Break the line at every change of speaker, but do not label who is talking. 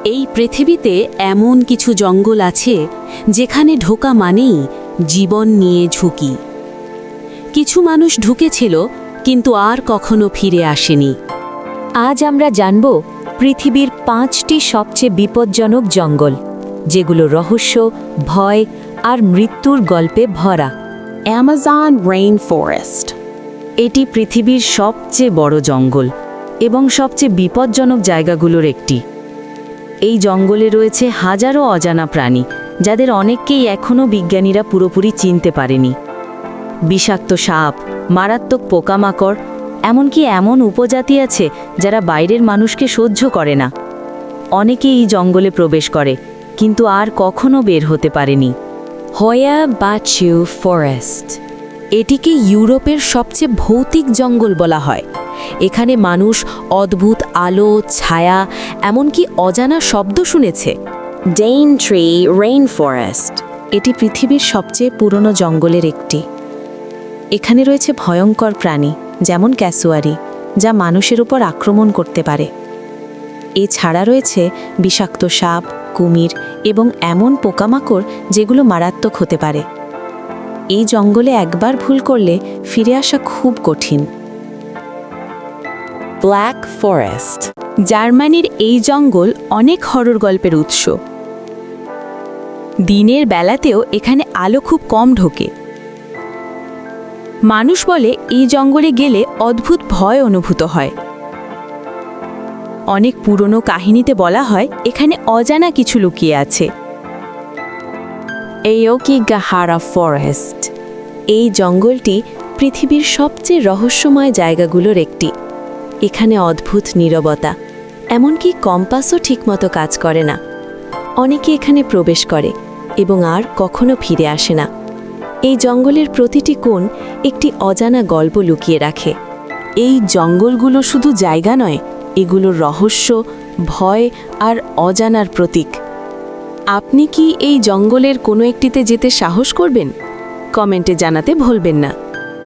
এই পৃথিবীতে এমন কিছু জঙ্গল আছে যেখানে ঢোকা মানেই জীবন নিয়ে ঝুঁকি। কিছু মানুষ ঢুকেছিল কিন্তু আর কখনো ফিরে আসেনি।
আজ আমরা জানব পৃথিবীর 5টি সবচেয়ে বিপজ্জনক জঙ্গল, যেগুলো রহস্য, ভয় আর মৃত্যুর গল্পে ভরা।
Amazon rain forest.
এটি পৃথিবীর সবচেয়ে বড় জঙ্গল এবং সবচেয়ে বিপজ্জনক জায়গাগুলোর একটি। এই জঙ্গলে রয়েছে হাজারো অজানা প্রাণী, যাদের অনেককেই এখনও বিজ্ঞানীরা পুরোপুরি চিনতে পারেনি। বিষাক্ত সাপ, মারাত্মক পোকামাকড়, এমনকি এমন উপজাতি আছে যারা বাইরের মানুষকে সহ্য করে না। অনেকে এই জঙ্গলে প্রবেশ করে কিন্তু আর কখনো বের হতে পারেনি।
হোয়া বাচু ফরেস্ট।
এটিকে ইউরোপের সবচেয়ে ভৌতিক জঙ্গল বলা হয়। এখানে মানুষ অদ্ভুত আলো, ছায়া, এমনকি অজানা শব্দ শুনেছে।
ডেইনট্রি রেইন ফরেস্ট।
এটি পৃথিবীর সবচেয়ে পুরনো জঙ্গলের একটি। এখানে রয়েছে ভয়ঙ্কর প্রাণী যেমন ক্যাসুয়ারি, যা মানুষের উপর আক্রমণ করতে পারে। এছাড়া রয়েছে বিষাক্ত সাপ, কুমির এবং এমন পোকামাকড় যেগুলো মারাত্মক হতে পারে। এই জঙ্গলে একবার ভুল করলে ফিরে আসা খুব কঠিন।
Black forest. জার্মানির এই জঙ্গল অনেক হরর গল্পের উৎস। দিনের বেলাতেও এখানে আলো খুব কম ঢোকে। মানুষ বলে এই জঙ্গলে গেলে অদ্ভুত ভয় অনুভূত হয়। অনেক পুরনো কাহিনীতে বলা হয় এখানে অজানা কিছু লুকিয়ে আছে।
এয়োকিগাহারা ফরেস্ট। এই জঙ্গলটি পৃথিবীর সবচেয়ে রহস্যময় জায়গাগুলোর একটি। এখানে অদ্ভুত নীরবতা, এমনকি কম্পাসও ঠিকমতো কাজ করে না। অনেকে এখানে প্রবেশ করে এবং আর কখনো ফিরে আসে না। এই জঙ্গলের প্রতিটি কোণ একটি অজানা গল্প লুকিয়ে রাখে।
এই জঙ্গলগুলো শুধু জায়গা নয়, এগুলো রহস্য, ভয় আর অজানার প্রতীক। আপনি কি এই জঙ্গলের কোনো একটিতে যেতে সাহস করবেন? কমেন্টে জানাতে ভুলবেন না।